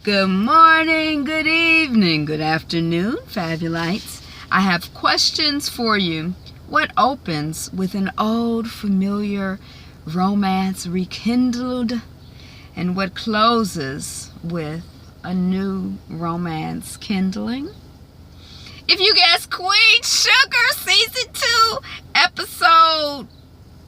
Good morning, good evening, good afternoon, Fabulites. I have questions for you. What opens with an old familiar romance rekindled, and what closes with a new romance kindling? If you guess Queen Sugar Season 2, Episode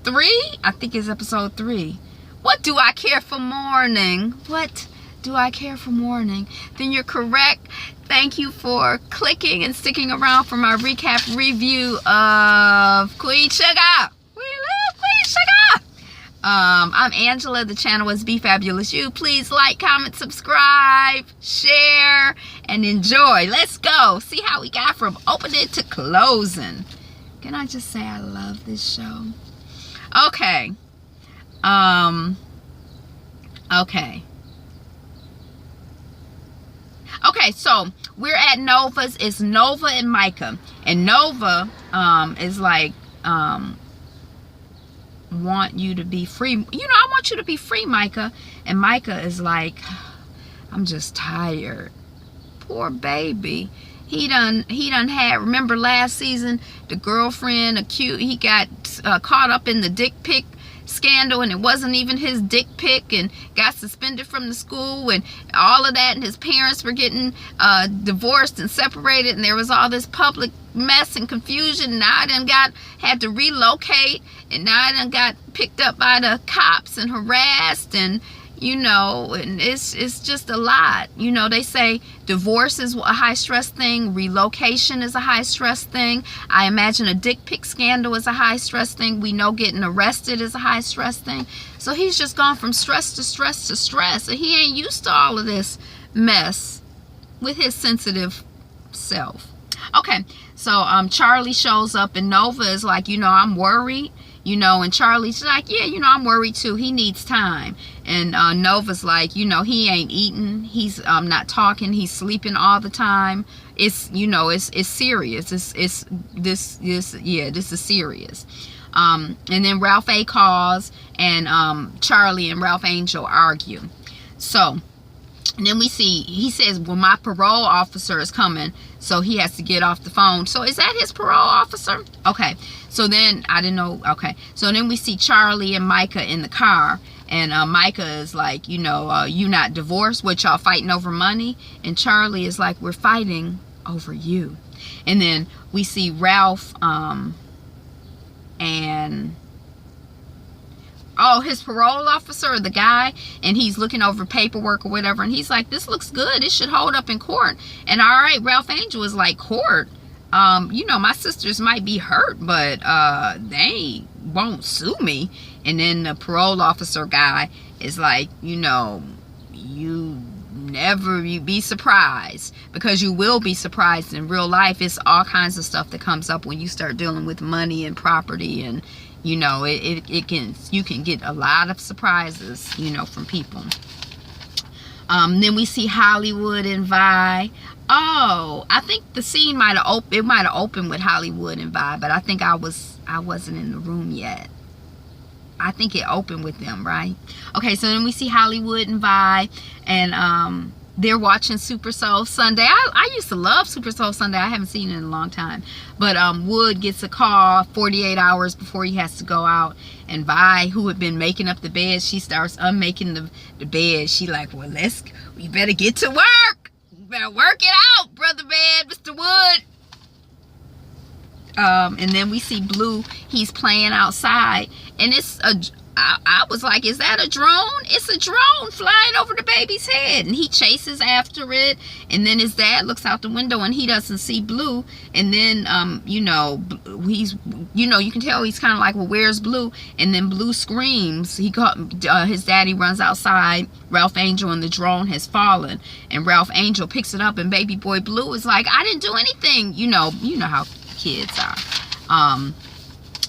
3, I think it's Episode 3. What do I care for morning? What do I care for morning? Then you're correct. Thank you for clicking and sticking around for my recap review of Queen Sugar. We love Queen Sugar. I'm Angela. The channel is Be Fabulous You. Please like, comment, subscribe, share, and enjoy. Let's go. See how we got from opening to closing. Can I just say I love this show? Okay. Okay, so we're at Nova's. It's Nova and Micah. And Nova is like, want you to be free. You know, I want you to be free, Micah. And Micah is like, I'm just tired. Poor baby. He done had, remember last season, the girlfriend accused, he got caught up in the dick pic scandal, and it wasn't even his dick pic, and got suspended from the school and all of that, and his parents were getting divorced and separated, and there was all this public mess and confusion. Now I had to relocate, and now I done got picked up by the cops and harassed, and you know, and it's just a lot. You know, they say divorce is a high stress thing, relocation is a high stress thing. I imagine a dick pic scandal is a high stress thing. We know getting arrested is a high stress thing. So he's just gone from stress to stress to stress, and he ain't used to all of this mess with his sensitive self. Okay, so Charlie shows up, and Nova is like, you know, I'm worried. You know, and Charlie's like, yeah, you know, I'm worried too. He needs time. And Nova's like, you know, he ain't eating. He's not talking. He's sleeping all the time. It's, you know, it's serious. This is serious. And then Ralph A calls, and Charlie and Ralph Angel argue. So, and then we see, he says, well, my parole officer is coming, so he has to get off the phone. So is that his parole officer? Okay. So then, I didn't know. Okay. So then we see Charlie and Micah in the car. And Micah is like, you know, you not divorced? What, y'all fighting over money? And Charlie is like, we're fighting over you. And then we see Ralph and... oh, his parole officer, the guy, and he's looking over paperwork or whatever, and he's like, this looks good, it should hold up in court. And all right, Ralph Angel is like, court? You know, my sisters might be hurt, but they won't sue me. And then the parole officer guy is like, you know, you be surprised, because you will be surprised in real life. It's all kinds of stuff that comes up when you start dealing with money and property, and you know, you can get a lot of surprises, you know, from people. Then we see Hollywood and Vi. Oh, I think the scene might have opened with Hollywood and Vi, but I think I wasn't in the room yet. I think it opened with them, right? Okay, so then we see Hollywood and Vi, and they're watching Super Soul Sunday. I used to love Super Soul Sunday. I haven't seen it in a long time. But Wood gets a call 48 hours before he has to go out. And Vi, who had been making up the bed, she starts unmaking the bed. She like, well, we better get to work. You better work it out, Brother Bed, Mr. Wood. And then we see Blue. He's playing outside. And it's I was like, is that a drone? It's a drone flying over the baby's head. And he chases after it. And then his dad looks out the window and he doesn't see Blue. And then, you know, you can tell he's kind of like, well, where's Blue? And then Blue screams. His daddy runs outside. Ralph Angel, and the drone has fallen. And Ralph Angel picks it up, and baby boy Blue is like, I didn't do anything. You know how kids are.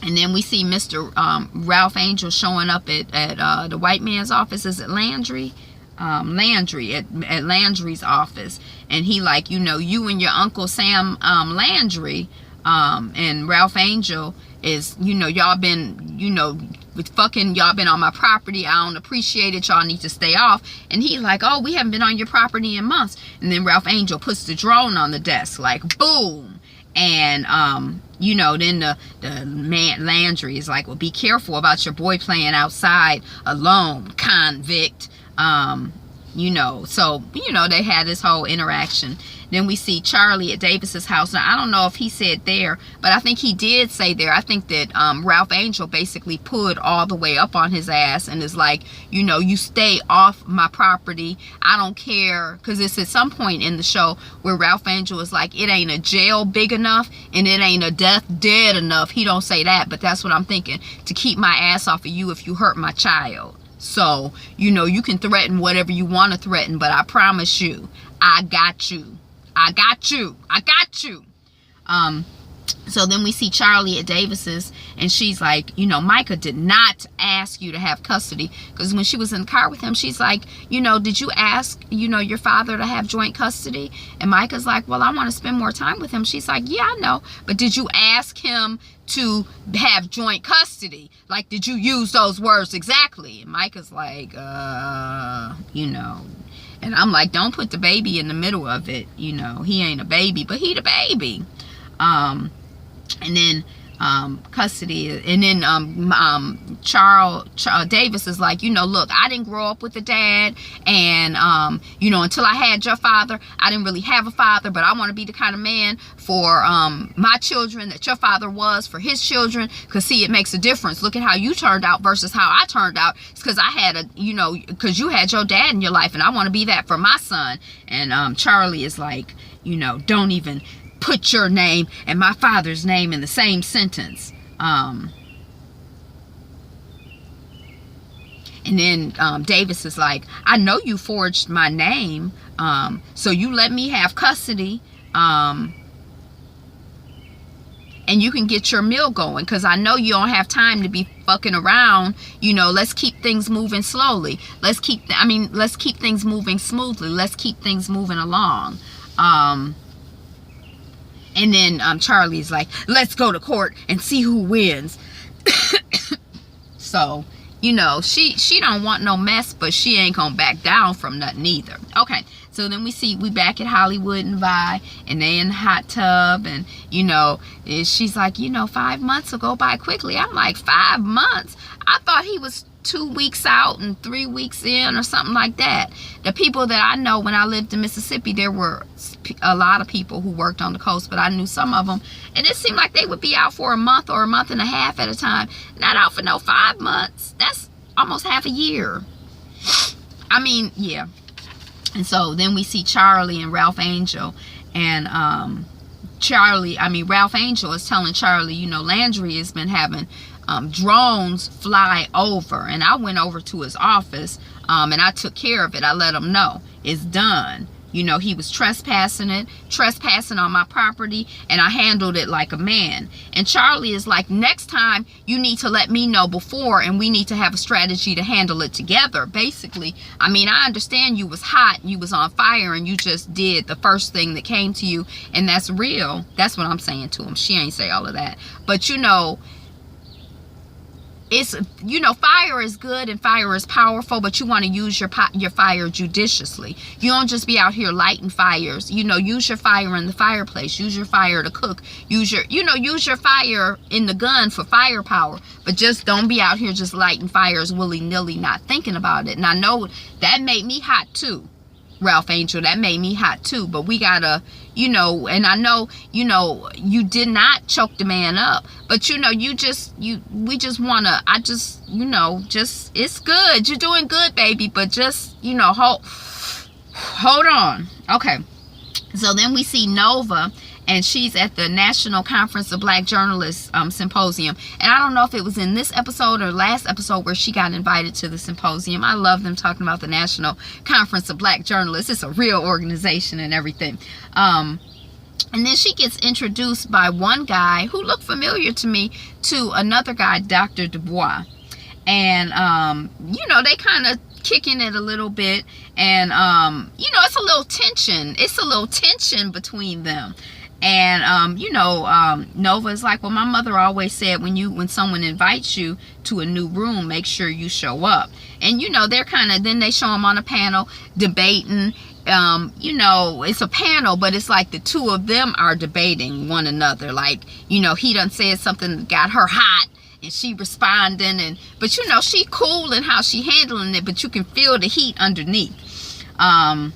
And then we see Mr. Ralph Angel showing up at the white man's office. Is it Landry? Landry, at Landry's office. And he like, you know, you and your Uncle Sam Landry, and Ralph Angel is, you know, y'all been, you know, fucking, y'all been on my property. I don't appreciate it. Y'all need to stay off. And he's like, oh, we haven't been on your property in months. And then Ralph Angel puts the drone on the desk, like, boom. And, you know, then the man Landry is like, well, be careful about your boy playing outside alone, convict. You know, so, you know, they had this whole interaction. Then we see Charlie at Davis's house. Now, I don't know if he said there, but I think he did say there. I think that Ralph Angel basically pulled all the way up on his ass and is like, you know, you stay off my property. I don't care. Because it's at some point in the show where Ralph Angel is like, it ain't a jail big enough and it ain't a death dead enough. He don't say that, but that's what I'm thinking. To keep my ass off of you if you hurt my child. So, you know, you can threaten whatever you want to threaten, but I promise you, I got you. I got you. I got you. So then we see Charlie at Davis's, and she's like, you know, Micah did not ask you to have custody. Because when she was in the car with him, she's like, you know, did you ask, you know, your father to have joint custody? And Micah's like, well, I want to spend more time with him. She's like, yeah, I know. But did you ask him to have joint custody? Like, did you use those words exactly? And Micah's like, you know. And I'm like, don't put the baby in the middle of it. You know, he ain't a baby, but he the baby. And then custody, and then Charles Davis is like, you know, look, I didn't grow up with a dad, and you know, until I had your father, I didn't really have a father, but I want to be the kind of man for my children that your father was for his children. Because see, it makes a difference. Look at how you turned out versus how I turned out. It's because I had a, you know, because you had your dad in your life, and I want to be that for my son. And Charlie is like, you know, don't even put your name and my father's name in the same sentence. And then Davis is like, I know you forged my name, so you let me have custody, and you can get your meal going, because I know you don't have time to be fucking around. You know, let's keep things moving slowly. Let's keep things moving smoothly. Let's keep things moving along. And then Charlie's like, let's go to court and see who wins. So, you know, she don't want no mess, but she ain't gonna back down from nothing either. Okay, so then we back at Hollywood and Vi, and they in the hot tub, and, you know, she's like, you know, 5 months will go by quickly. I'm like, 5 months? I thought he was 2 weeks out and 3 weeks in or something like that. The people that I know, when I lived in Mississippi, there were a lot of people who worked on the coast, but I knew some of them, and it seemed like they would be out for a month or a month and a half at a time. Not out for no 5 months. That's almost half a year. I mean, yeah. And so then we see Charlie and Ralph Angel, and Ralph Angel is telling Charlie, you know, Landry has been having drones fly over, and I went over to his office, and I took care of it. I let him know it's done. You know, he was trespassing on my property, and I handled it like a man. And Charlie is like, next time you need to let me know before, and we need to have a strategy to handle it together. Basically, I mean, I understand you was hot, you was on fire, and you just did the first thing that came to you, and that's real. That's what I'm saying to him. She ain't say all of that. But, you know, it's, you know, fire is good and fire is powerful, but you want to use your fire judiciously. You don't just be out here lighting fires. You know, use your fire in the fireplace. Use your fire to cook. Use your fire in the gun for firepower. But just don't be out here just lighting fires willy-nilly, not thinking about it. And I know that made me hot too, Ralph Angel. That made me hot too. But we gotta, you know, and I know, you know, you did not choke the man up, but you know, we just wanna, you know, just, it's good, you're doing good, baby, but just, you know, hold on. Okay, so then we see Nova, and she's at the National Conference of Black Journalists Symposium. And I don't know if it was in this episode or last episode where she got invited to the symposium. I love them talking about the National Conference of Black Journalists. It's a real organization and everything. And then she gets introduced by one guy who looked familiar to me to another guy, Dr. Dubois. And, you know, they kind of kicking it a little bit. And, you know, it's a little tension. It's a little tension between them. And Nova is like, well, my mother always said when someone invites you to a new room, make sure you show up. And they're then they show them on a panel debating. It's a panel, but it's like the two of them are debating one another. Like, he done said something that got her hot, and she responding, but she cool in how she handling it, but you can feel the heat underneath. And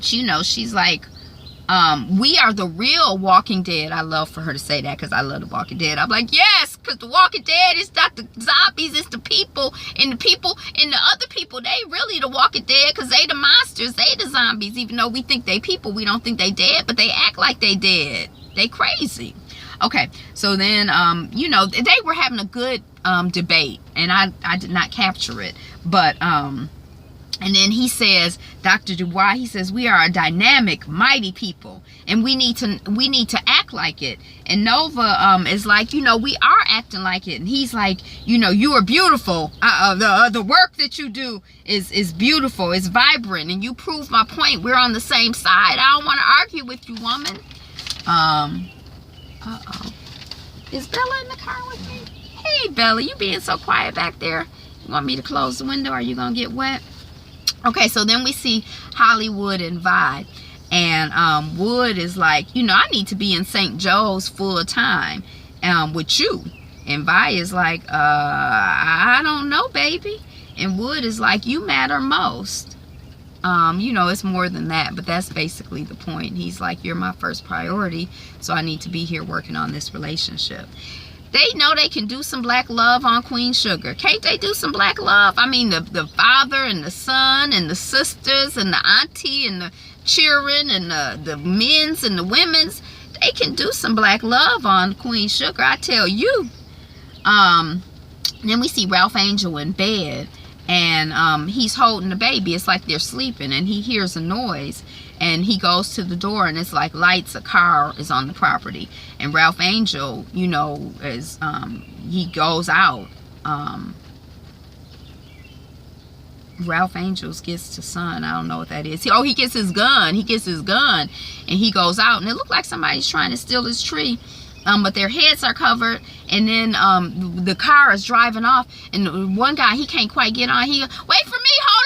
she's like, we are the real Walking Dead. I love for her to say that, because I love the Walking Dead. I'm like, yes, because the Walking Dead is not the zombies, it's the people. And the other people, they really the Walking Dead, because they the monsters, they the zombies. Even though we think they people, we don't think they dead, but they act like they dead. They crazy. Okay, so then, they were having a good debate, and I did not capture it. But, and then he says, Dr. Dubois, he says, we are a dynamic, mighty people, and we need to act like it. And Nova is like, we are acting like it. And he's like, you are beautiful. The work that you do is beautiful. It's vibrant, and you prove my point. We're on the same side. I don't want to argue with you, woman. Uh-oh. Is Bella in the car with me? Hey, Bella, you being so quiet back there. You want me to close the window? Are you going to get wet? Okay, so then we see Hollywood and Vi. And Wood is like, I need to be in St. Joe's full time with you. And Vi is like, I don't know, baby. And Wood is like, you matter most. It's more than that, but that's basically the point. He's like, you're my first priority, so I need to be here working on this relationship. They know they can do some black love on Queen Sugar. Can't they do some black love? I mean, the father and the son and the sisters and the auntie and the children and the men's and the women's, they can do some black love on Queen Sugar, I tell you. Then we see Ralph Angel in bed. And he's holding the baby. It's like they're sleeping, and he hears a noise, and he goes to the door, and it's like lights. A car is on the property, and Ralph Angel, is he goes out. Ralph Angels gets to son. I don't know what that is. He gets his gun. He gets his gun, and he goes out, and it looked like somebody's trying to steal his tree. But their heads are covered, and then the car is driving off, and one guy, he can't quite get on. He, wait for me, hold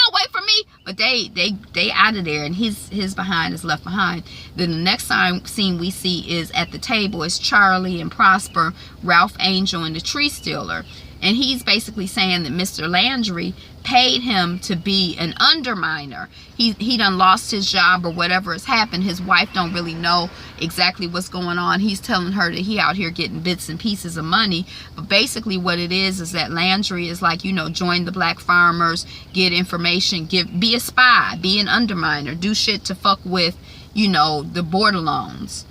on, wait for me. But they out of there, and his behind is left behind. Then the next scene we see is at the table. It's Charlie and Prosper, Ralph Angel, and the tree stealer. And he's basically saying that Mr. Landry paid him to be an underminer. He done lost his job or whatever has happened. His wife don't really know exactly what's going on. He's telling her that he out here getting bits and pieces of money. But basically what it is that Landry is like, join the black farmers, get information, be a spy, be an underminer, do shit to fuck with, the border loans.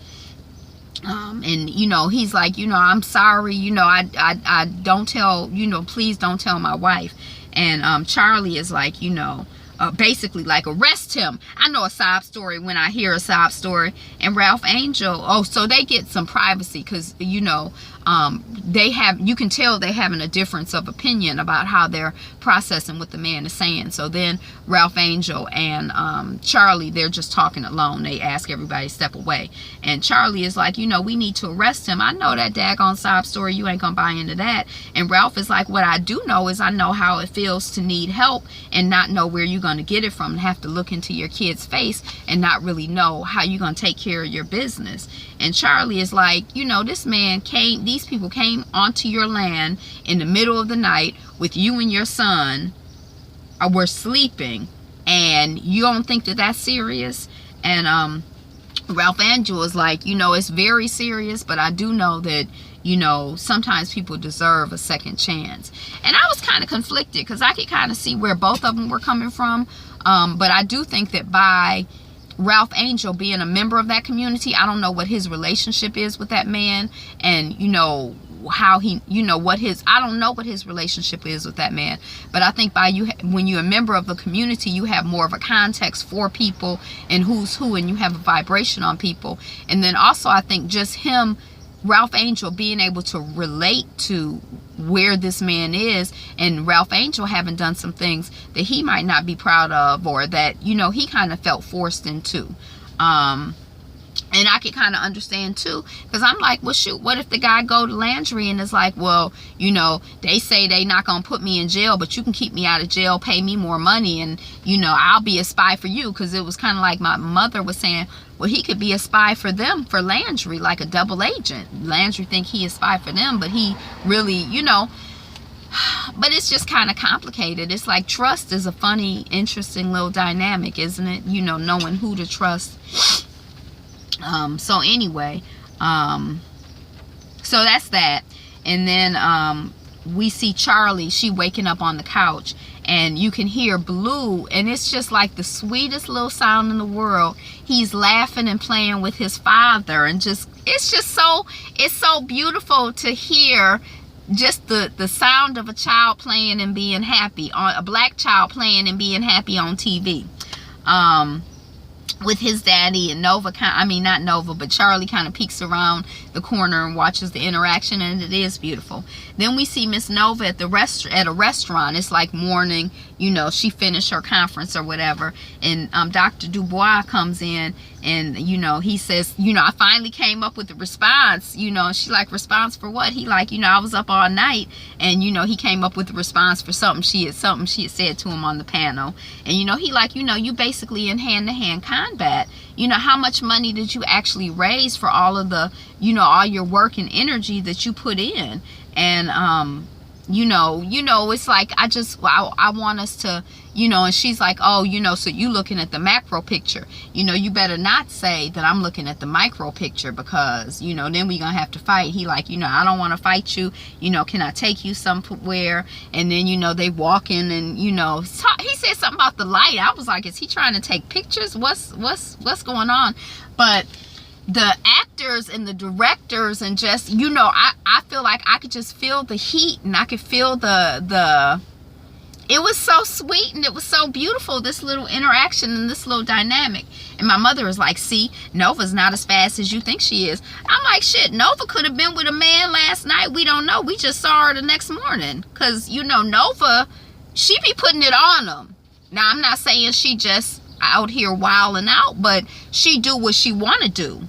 And he's like, I'm sorry, I don't tell, please don't tell my wife. And Charlie is like, basically like, arrest him. I know a sob story when I hear a sob story. And Ralph Angel, so they get some privacy, because you can tell they having a difference of opinion about how they're processing what the man is saying. So then Ralph Angel and Charlie, they're just talking alone. They ask everybody to step away, and Charlie is like, we need to arrest him. I know that daggone sob story, you ain't gonna buy into that. And Ralph is like, what I do know is I know how it feels to need help and not know where you're gonna get it from, and have to look into your kid's face and not really know how you're gonna take care of your business. And Charlie is like, these people came onto your land in the middle of the night with you and your son were sleeping, and you don't think that that's serious? And Ralph Angel is like, it's very serious, but I do know that, sometimes people deserve a second chance. And I was kind of conflicted, because I could kind of see where both of them were coming from. But I do think that by Ralph Angel being a member of that community, I don't know what his relationship is with that man, and how he, I don't know what his relationship is with that man. But I think when you're a member of the community, you have more of a context for people and who's who, and you have a vibration on people. And then also I think just him, Ralph Angel, being able to relate to where this man is, and Ralph Angel having done some things that he might not be proud of, or that he kind of felt forced into. And I could kind of understand too, because I'm like, well, shoot, what if the guy go to Landry and is like, well, you know, they say they not gonna put me in jail, but you can keep me out of jail, pay me more money, and you know, I'll be a spy for you. Because it was kind of like my mother was saying, well, he could be a spy for them, for Landry, like a double agent. Landry think he is spy for them, but he really, you know. But it's just kind of complicated. It's like trust is a funny, interesting little dynamic, isn't it? You know, knowing who to trust. So anyway, so that's that. And then we see Charlie, she waking up on the couch, and you can hear Blue, and it's just like the sweetest little sound in the world. He's laughing and playing with his father, and just, it's just so, it's so beautiful to hear just the sound of a child playing and being happy, on a black child playing and being happy on TV. With his daddy, and Nova not Nova, but Charlie kind of peeks around the corner and watches the interaction, and it is beautiful. Then we see Miss Nova at a restaurant. It's like morning, you know, she finished her conference or whatever, and Dr. Dubois comes in, and you know, he says, you know, I finally came up with a response, you know, and she like, response for what? He like, you know, I was up all night, and you know, he came up with a response for something she had said to him on the panel. And you know, he like, you know, you basically in hand-to-hand combat. You know, how much money did you actually raise for all of the, you know, all your work and energy that you put in? And you know, it's like, I want us to, you know, and she's like, oh, you know, so you looking at the macro picture, you know, you better not say that I'm looking at the micro picture, because, you know, then we gonna have to fight. He like, you know, I don't want to fight you, you know, can I take you somewhere? And then, you know, they walk in, and, you know, he said something about the light. I was like, is he trying to take pictures? What's going on? But the actors and the directors, and just, you know, I feel like I could just feel the heat, and I could feel the it was so sweet, and it was so beautiful, this little interaction and this little dynamic. And my mother was like, see, Nova's not as fast as you think she is. I'm like, shit, Nova could have been with a man last night. We don't know. We just saw her the next morning. Because, you know, Nova, she be putting it on them. Now, I'm not saying she just out here wilding out, but she do what she want to do.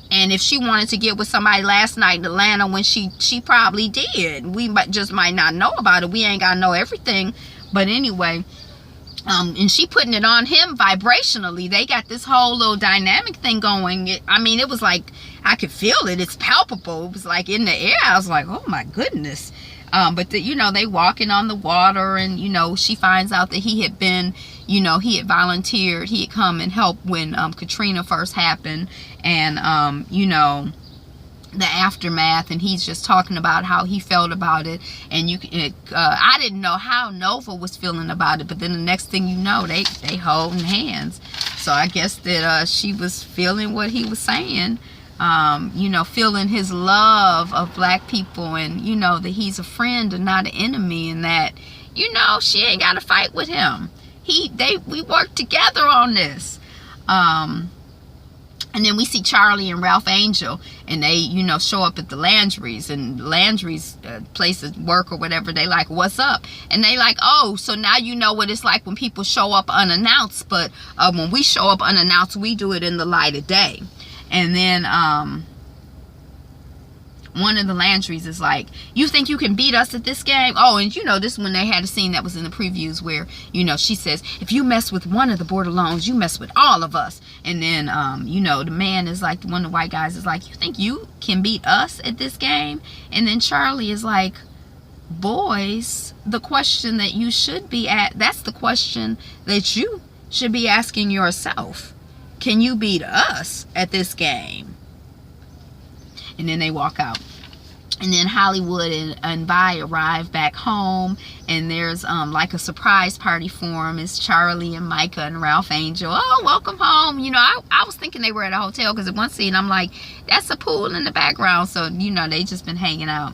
And if she wanted to get with somebody last night in Atlanta, when she probably did. We just might not know about it. We ain't got to know everything. But anyway, and she putting it on him vibrationally. They got this whole little dynamic thing going. I mean, it was like, I could feel it. It's palpable. It was like in the air. I was like, oh my goodness. But you know, they walking on the water, and you know, she finds out that he had been, you know, he had volunteered. He had come and helped when Katrina first happened, and you know, the aftermath, and he's just talking about how he felt about it. And I didn't know how Nova was feeling about it, but then the next thing you know, they holding hands. So I guess that she was feeling what he was saying. You know, feeling his love of black people, and you know, that he's a friend and not an enemy, and that, you know, she ain't got to fight with him. We worked together on this. And then we see Charlie and Ralph Angel, and they, you know, show up at the Landry's, and Landry's place of work or whatever. They like, what's up? And they like, oh, so now you know what it's like when people show up unannounced. But when we show up unannounced, we do it in the light of day. And then one of the Landrys is like, you think you can beat us at this game? Oh, and you know, this when they had a scene that was in the previews where, you know, she says, if you mess with one of the Borderlones, you mess with all of us. And then, you know, the man is like, one of the white guys is like, you think you can beat us at this game? And then Charlie is like, boys, the question that you should be that's the question that you should be asking yourself. Can you beat us at this game? And then they walk out. And then Hollywood and Vi arrive back home, and there's like a surprise party for them. It's Charlie and Micah and Ralph Angel. Oh, welcome home. You know, I was thinking they were at a hotel, because at one scene I'm like, that's a pool in the background. So, you know, they just been hanging out.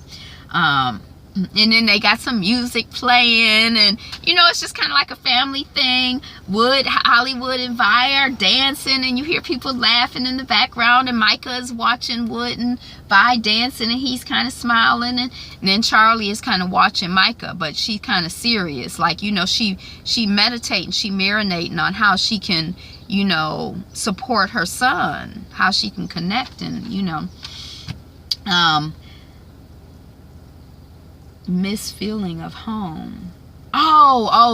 And then they got some music playing, and you know, it's just kind of like a family thing. Hollywood and Vi are dancing, and you hear people laughing in the background, and Micah is watching Wood and Vi dancing, and he's kind of smiling, and then Charlie is kind of watching Micah, but she's kind of serious, like, you know, she meditating, she marinating on how she can, you know, support her son, how she can connect, and, you know, miss feeling of home.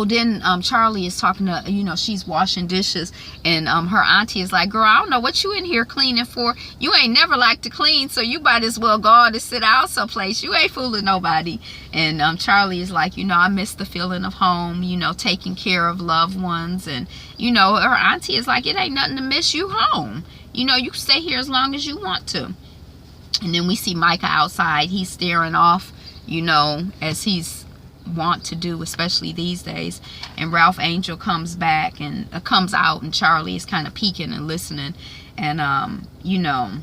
Then Charlie is talking to, you know, she's washing dishes, and her auntie is like, girl, I don't know what you in here cleaning for. You ain't never like to clean, so you might as well go on to sit out someplace. You ain't fooling nobody. And Charlie is like, you know, I miss the feeling of home, you know, taking care of loved ones. And, you know, her auntie is like, it ain't nothing to miss you home. You know, you can stay here as long as you want to. And then we see Micah outside. He's staring off, you know, as he's want to do, especially these days. And Ralph Angel comes back and comes out, and Charlie is kind of peeking and listening. And you know,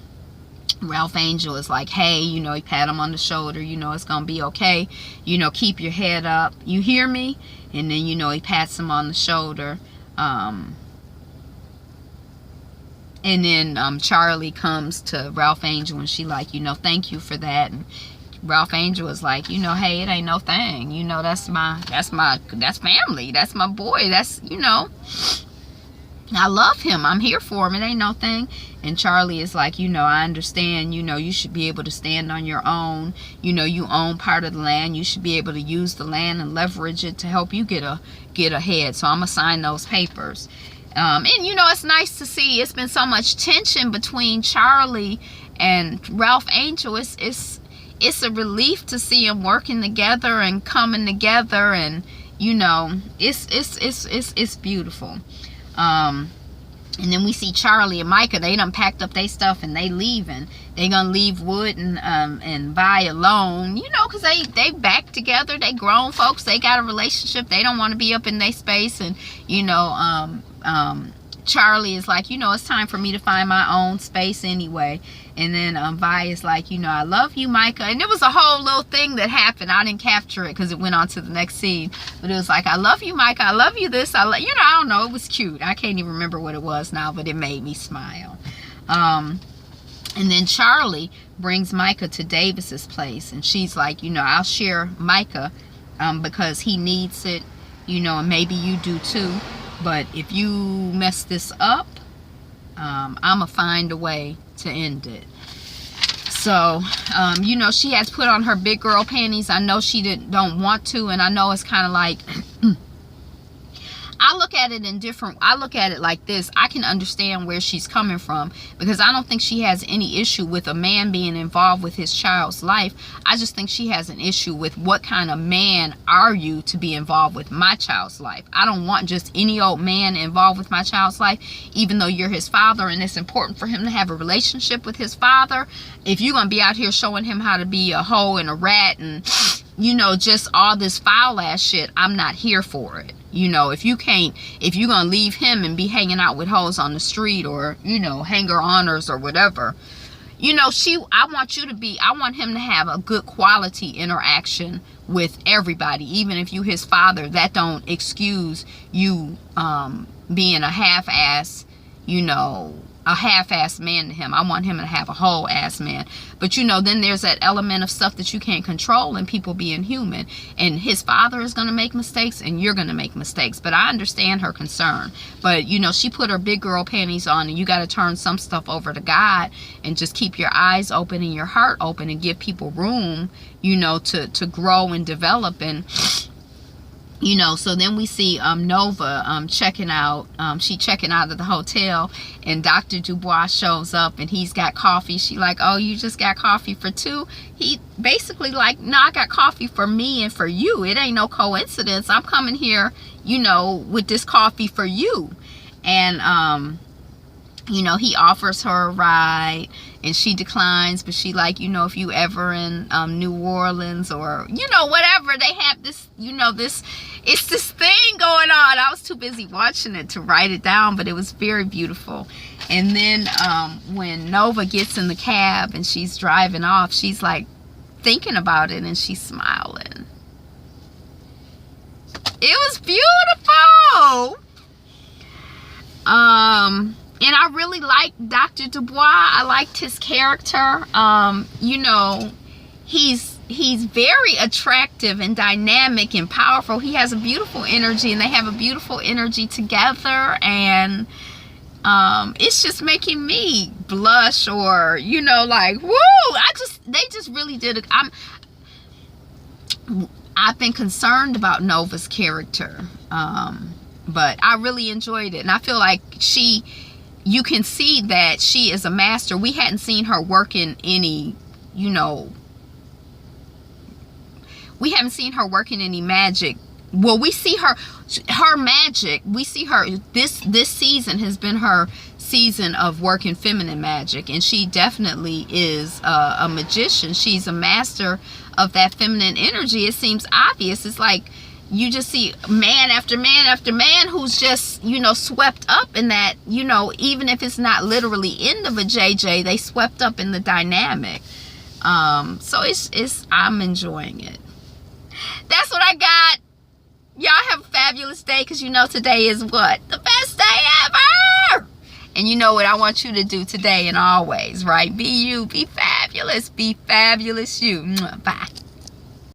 Ralph Angel is like, hey, you know, he pat him on the shoulder, you know, it's gonna be okay, you know, keep your head up, you hear me? And then, you know, he pats him on the shoulder. And then Charlie comes to Ralph Angel, and she like, you know, thank you for that. And Ralph Angel is like, you know, hey, it ain't no thing. You know, that's family. That's my boy. That's, you know, I love him. I'm here for him. It ain't no thing. And Charlie is like, you know, I understand. You know, you should be able to stand on your own. You know, you own part of the land. You should be able to use the land and leverage it to help you get ahead. So I'm going to sign those papers. And, you know, it's nice to see. It's been so much tension between Charlie and Ralph Angel. It's a relief to see them working together and coming together, and, you know, it's beautiful. And then we see Charlie and Micah. They done packed up their stuff and they leaving. They gonna leave Wood and Vi alone, you know, because they back together. They grown folks. They got a relationship. They don't want to be up in their space. And, you know, Charlie is like, you know, it's time for me to find my own space anyway. And then Vi is like, you know, I love you, Micah. And it was a whole little thing that happened. I didn't capture it because it went on to the next scene. But it was like, I love you, Micah. I love you this. You know, I don't know. It was cute. I can't even remember what it was now, but it made me smile. And then Charlie brings Micah to Davis's place. And she's like, you know, I'll share Micah because he needs it, you know, and maybe you do too. But if you mess this up, I'm going to find a way to end it. So, you know, she has put on her big girl panties. I know she don't want to, and I know it's kind of like... I look at it like this. I can understand where she's coming from, because I don't think she has any issue with a man being involved with his child's life. I just think she has an issue with what kind of man are you to be involved with my child's life. I don't want just any old man involved with my child's life, even though you're his father and it's important for him to have a relationship with his father. If you're going to be out here showing him how to be a hoe and a rat and, you know, just all this foul ass shit, I'm not here for it. You know, if you're gonna leave him and be hanging out with hoes on the street, or, you know, hanger-oners or whatever, you know, I want him to have a good quality interaction with everybody, even if you his father. That don't excuse you being a half-ass, you know, a half-ass man to him. I want him to have a whole-ass man. But, you know, then there's that element of stuff that you can't control, and people being human. And his father is going to make mistakes, and you're going to make mistakes. But I understand her concern. But, you know, she put her big girl panties on, and you got to turn some stuff over to God and just keep your eyes open and your heart open and give people room, you know, to grow and develop. And, you know, so then we see Nova checking out. She checking out of the hotel, and Dr. Dubois shows up, and he's got coffee. She like, oh, you just got coffee for two? He basically like, no, I got coffee for me and for you. It ain't no coincidence. I'm coming here, you know, with this coffee for you. And you know, he offers her a ride, and she declines, but she like, you know, if you ever in New Orleans, or, you know, whatever, they have this, you know, it's this thing going on. I was too busy watching it to write it down, but it was very beautiful. And then when Nova gets in the cab and she's driving off, she's like thinking about it, and she's smiling. It was beautiful. And I really liked Dr. Dubois. I liked his character. You know, he's very attractive and dynamic and powerful. He has a beautiful energy, and they have a beautiful energy together. And, it's just making me blush, or you know, like, woo, they just really did it. I've been concerned about Nova's character, but I really enjoyed it, and I feel like you can see that she is a master. We hadn't seen her work in any, you know, we haven't seen her working any magic. Well, we see her magic. We see her, this season has been her season of working feminine magic, and she definitely is a magician. She's a master of that feminine energy. It seems obvious. It's like you just see man after man after man who's just, you know, swept up in that, you know, even if it's not literally in the vajayjay, they swept up in the dynamic. So I'm enjoying it. That's what I got. Y'all have a fabulous day, because you know today is what? The best day ever! And you know what I want you to do today and always, right? Be you. Be fabulous. Be fabulous you. Bye.